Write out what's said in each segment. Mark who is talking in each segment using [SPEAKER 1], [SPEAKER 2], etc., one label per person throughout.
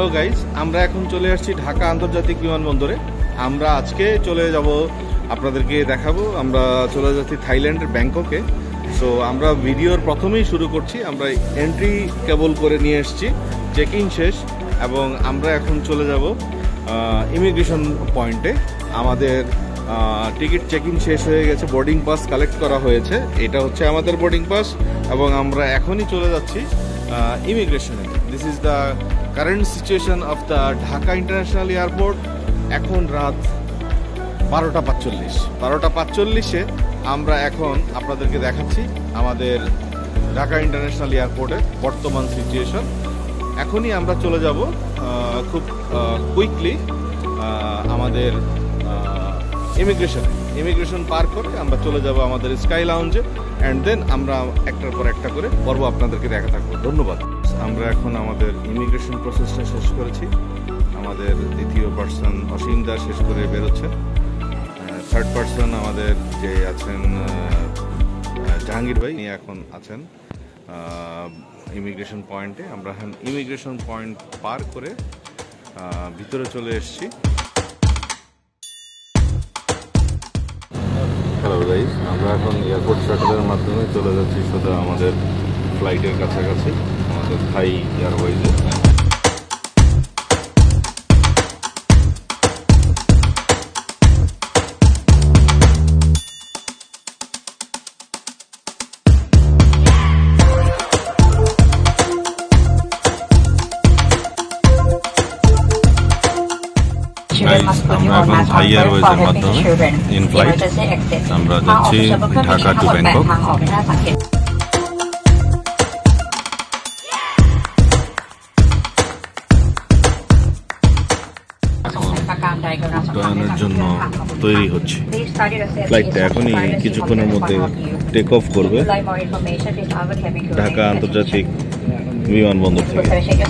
[SPEAKER 1] Hello guys, আমরা এখন চলে আসছি ঢাকা আন্তর্জাতিক বিমানবন্দরে। আমরা আজকে চলে যাব, আপনাদেরকে দেখাবো। আমরা চলে যাচ্ছি থাইল্যান্ডের ব্যাংককে। সো আমরা ভিডিওর প্রথমেই শুরু করছি। আমরা এন্ট্রি কেবল করে নিয়ে এসেছি, চেক ইন শেষ, এবং আমরা এখন চলে যাব ইমিগ্রেশন পয়েন্টে। আমাদের টিকিট চেক ইন শেষ হয়ে গেছে, বোর্ডিং পাস কালেক্ট করা হয়েছে। এটা হচ্ছে আমাদের বোর্ডিং পাস, এবং আমরা এখনই চলে যাচ্ছি ইমিগ্রেশনে। This is the current situation of the Dhaka international airport. এখন রাত 12:45 আমরা এখন আপনাদেরকে দেখাচ্ছি আমাদের ঢাকা ইন্টারন্যাশনাল এয়ারপোর্টের বর্তমান সিচুয়েশন। এখনই আমরা চলে যাব খুব কুইকলি আমাদের ইমিগ্রেশন পার করে আমরা চলে যাব আমাদের স্কাই লাউঞ্জে, অ্যান্ড দেন আমরা একটার পর একটা করে পর্ব আপনাদেরকে দেখা থাকবো। ধন্যবাদ। আমরা এখন আমাদের ইমিগ্রেশন প্রসেসটা শেষ করেছি। আমাদের দ্বিতীয় পার্সন অসীম দাস শেষ করে বেরোচ্ছেন। থার্ড পার্সন আমাদের যে আছেন জাহাঙ্গীর ভাই, উনি এখন আছেন ইমিগ্রেশন পয়েন্টে। আমরা এখন ইমিগ্রেশন পয়েন্ট পার করে ভিতরে চলে এসেছি। হ্যালো গাইস, আমরা এখন এয়ারপোর্ট শাটলের মাধ্যমে চলে যাচ্ছি সোজা আমাদের ফ্লাইটের কাছাকাছি, আমাদের থাই এয়ারওয়েজে। আমরা এখন থাই এয়ারওয়েজের মাধ্যমে ইন ফ্লাইট আমরা যাচ্ছি ঢাকা টু ব্যাংকক। উড্ডয়নের জন্য তৈরি হচ্ছে। ফ্লাইটটা এখনই কিছুক্ষণের মধ্যে টেক অফ করবে ঢাকা আন্তর্জাতিক বিমানবন্দর থেকে।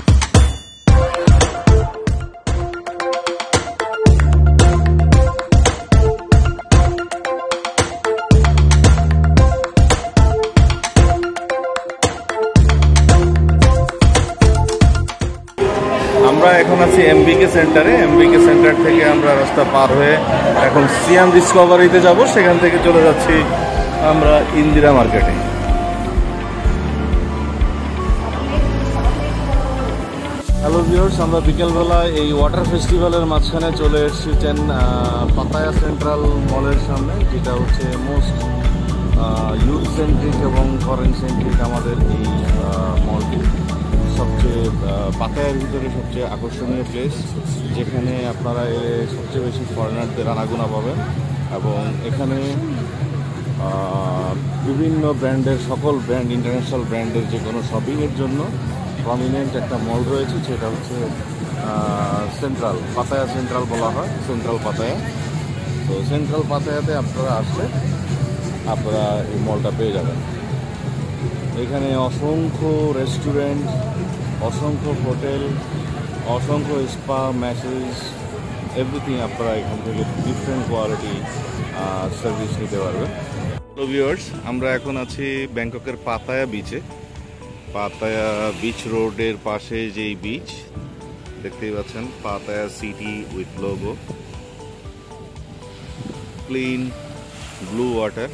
[SPEAKER 1] আমরা এখন আছি এমবিকে সেন্টারে। এমবিকে সেন্টার থেকে আমরা রাস্তা পার হয়ে এখন সিয়াম ডিসকভারিতে যাব। সেখান থেকে চলে যাচ্ছি আমরা ইন্দিরা মার্কেটে। হ্যালো ভিউয়ার্স, আমরা বিকেলবেলা এই ওয়াটার ফেস্টিভ্যালের মাঝখানে চলে এসেছেন পাতায়া সেন্ট্রাল মলের সামনে, যেটা হচ্ছে মোস্ট ইউথ সেন্ট্রিক এবং ফরেন সেন্ট্রিক আমাদের এই মলটি। সবচেয়ে পাতায়ার ভিতরে সবচেয়ে আকর্ষণীয় প্লেস, যেখানে আপনারা সবচেয়ে বেশি ফরেনারদের আনাগোনা পাবেন। এবং এখানে বিভিন্ন ব্র্যান্ডের, সকল ব্র্যান্ড, ইন্টারন্যাশনাল ব্র্যান্ডের যে কোনো শপিংয়ের জন্য প্রমিনেন্ট একটা মল রয়েছে, সেটা হচ্ছে সেন্ট্রাল পাতায়া। সেন্ট্রাল বলা হয়, সেন্ট্রাল পাতায়া। তো সেন্ট্রাল পাতায়াতে আপনারা আসলে আপনারা এই মলটা পেয়ে যাবেন। এখানে অসংখ্য রেস্টুরেন্ট, অসংখ্য হোটেল, অসংখ্য স্পা, ম্যাসেজ, এভরিথিং আপনারা এখান থেকে ডিফারেন্ট কোয়ালিটি সার্ভিস নিতে পারবেন। হ্যালো ভিউয়ার্স, আমরা এখন আছি ব্যাংককের পাতায়া বিচে। পাতায়া বিচ রোডের পাশে যেই বিচ দেখতেই পাচ্ছেন, Pattaya city with logo, clean blue water.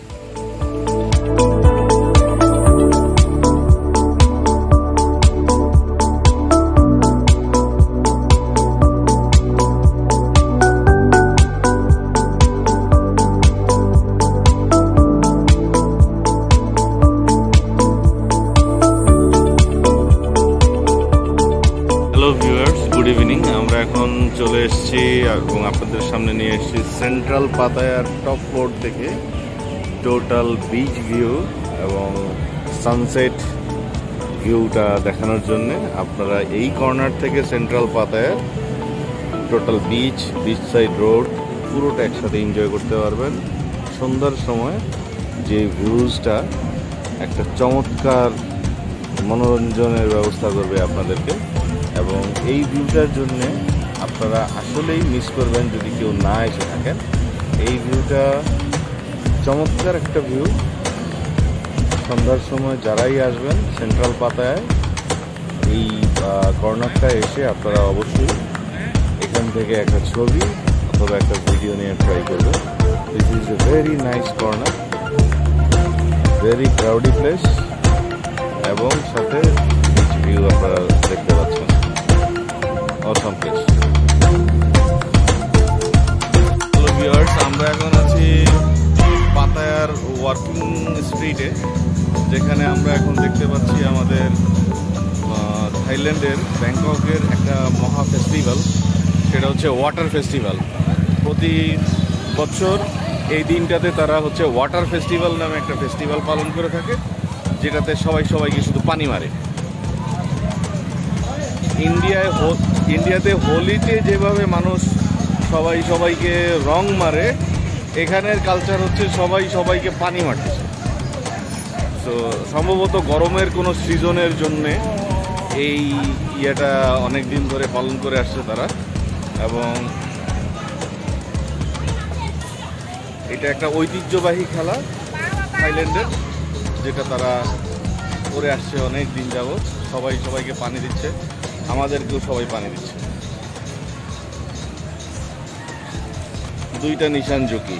[SPEAKER 1] Good evening. আমরা এখন চলে এসেছি এবং আপনাদের সামনে নিয়ে এসেছি সেন্ট্রাল পাতায়ার টপ ফ্লোর থেকে টোটাল বিচ ভিউ এবং সানসেট ভিউটা দেখানোর জন্য। আপনারা এই কর্নার থেকে সেন্ট্রাল পাতায়ার টোটাল বিচ সাইড রোড পুরোটা একসাথে এনজয় করতে পারবেন। সন্ধ্যার সময় যে ভিউজটা একটা চমৎকার মনোরঞ্জনের ব্যবস্থা করবে আপনাদেরকে, এবং এই ভিউটার জন্য আপনারা আসলেই মিস করবেন যদি কেউ না এসে থাকেন। এই ভিউটা চমৎকার একটা ভিউ। সন্ধ্যার সময় যারাই আসবেন সেন্ট্রাল পাতায় এই কর্নারটায় এসে আপনারা অবশ্যই এখান থেকে একটা ছবি অথবা একটা ভিডিও নিয়ে ট্রাই করবেন। This is a very nice corner, very ক্রাউডি place এবং সাথে বিচ ভিউ আপনারা দেখতে পাচ্ছেন। অসম প্লেস। হ্যালো ভিউয়ার্স, আমরা এখন আছি পাতায়ার ওয়ার্কিং স্ট্রিটে, যেখানে আমরা এখন দেখতে পাচ্ছি আমাদের থাইল্যান্ডের ব্যাংককের একটা মহা ফেস্টিভ্যাল, সেটা হচ্ছে ওয়াটার ফেস্টিভ্যাল। প্রতি বছর এই দিনটাতে তারা হচ্ছে ওয়াটার ফেস্টিভ্যাল নামে একটা ফেস্টিভ্যাল পালন করে থাকে, যেটাতে সবাইকে শুধু পানি মারে। ইন্ডিয়াতে হোলিতে যেভাবে মানুষ সবাইকে রং মারে, এখানের কালচার হচ্ছে সবাইকে পানি মারতেছে। তো সম্ভবত গরমের কোনো সিজনের জন্যে এই ইয়েটা অনেক দিন ধরে পালন করে আসছে তারা, এবং এটা একটা ঐতিহ্যবাহী খেলা থাইল্যান্ডের, যেটা তারা করে আসছে অনেক দিন যাবত। সবাইকে পানি দিচ্ছে, আমাদেরকেও সবাই পানি দিচ্ছে। দুইটা নিশান জুকি।